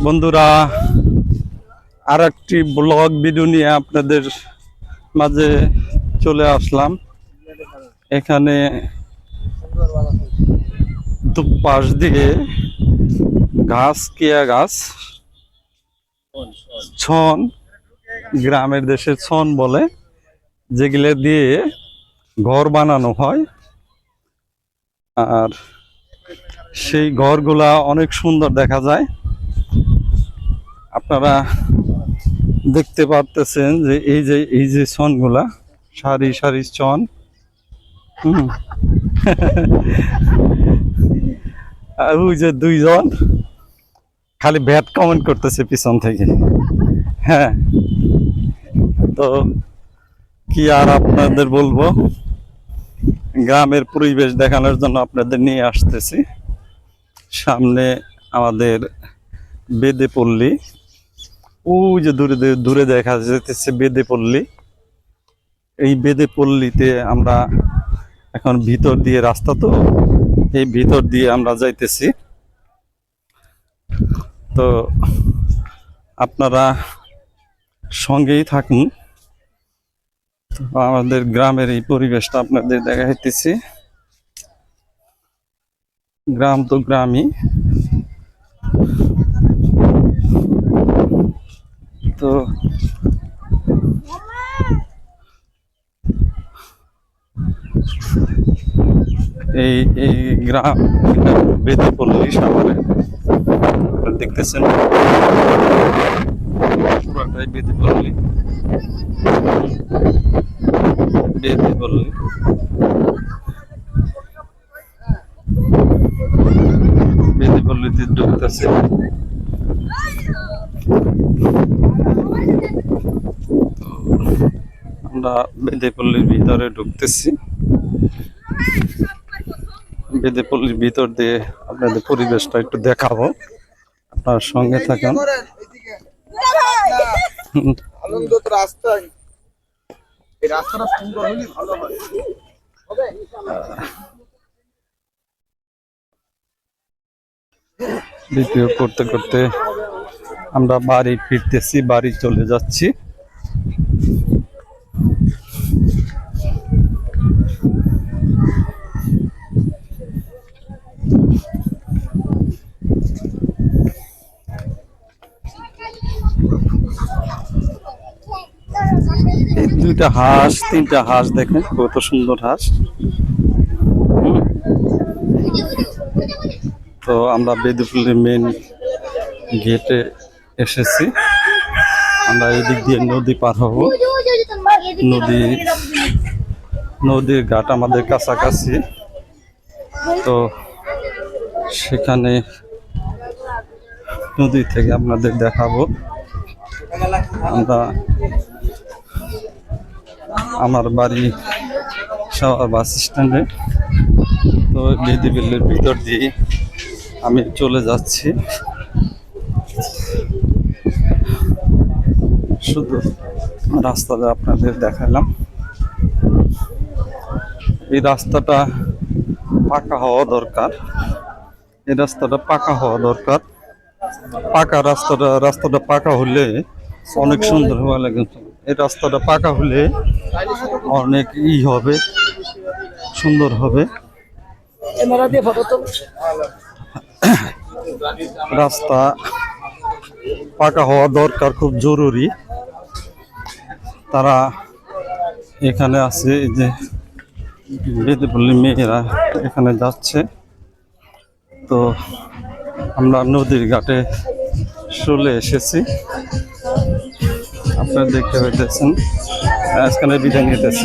বন্ধুরা, আর একটি blog video নিয়ে আপনাদের মাঝে চলে আসলাম। এখানে দুপাশ দিয়ে ঘাস, কেয়া গাছ, ছন, গ্রামের দেশে ছন বলে, যেগুলো দিয়ে ঘর বানানো হয়। আর সেই ঘরগুলা অনেক সুন্দর দেখা যায়। আপনারা দেখতে পারতেছেন যে এই যে ছনগুলা সারি সারি ছন। আর ওই যে দুইজন খালি ব্যাড কমেন্ট করতেছে পিছন থেকে। হ্যাঁ, তো কি আর আপনাদের বলবো, গ্রামের পরিবেশ দেখানোর জন্য আপনাদের নিয়ে আসতেছি। সামনে আমাদের বেদেপল্লী, ওই যে দূরে দূরে দেখা যেতেছে বেদেপল্লী। এই বেদেপল্লীতে আমরা এখন ভিতর দিয়ে রাস্তা, তো এই ভিতর দিয়ে আমরা যাইতেছি। তো আপনারা সঙ্গেই থাকুন। আমাদের গ্রামের এই পরিবেশটা আপনাদের দেখাইতেছি। গ্রাম তো গ্রামই। তো এই এই গ্রাম বেদেপল্লী সাভারে দেখতেছেন, পুরাটাই বেদেপল্লী। বেদেপল্লী বেদেপল্লীতে ঢুকতেছে। আমরা বেদেপল্লীর ভিতরে ঢুকতেছি। বেদেপল্লীর ভিতর দিয়ে আপনাদের পরিবেশটা একটু দেখাবো, আপনার সঙ্গে থাকেন। ভিডিও করতে করতে আমরা বাড়ি ফিরতেছি, বাড়ি চলে যাচ্ছি। এই দুইটা হাঁস, তিনটা হাঁস দেখেন, কত সুন্দর হাঁস। তো আমরা বেদেপল্লীর মেন গেটে এসেছি। আমরা এদিক দিয়ে নদী পার হব। নদীর ঘাট আমাদের কাছাকাছি, তো সেখানে নদী থেকে আপনাদের দেখাবো। আমার বাড়ি সাভার বাস স্ট্যান্ডে। তো বেদেপল্লীর ভিতর দিয়ে আমি চলে যাচ্ছি। শুধু রাস্তাটা আপনাদের দেখালাম। এই রাস্তাটা পাকা হওয়া দরকার। এই রাস্তাটা পাকা হওয়া দরকার। পাকা রাস্তাটা পাকা হলে অনেক সুন্দর হওয়া লাগে। এই রাস্তাটা পাকা হলে অনেক হবে, সুন্দর হবে। রাস্তা পাকা হওয়া দরকার, খুব জরুরি। তারা এখানে আছে, এই যে বেদেপল্লী মেয়েরা এখানে যাচ্ছে। তো আমরা নদীর ঘাটে চলে এসেছি, আপনারা দেখতে পেতেছেন। আজকাল বিদায় নিতেছি।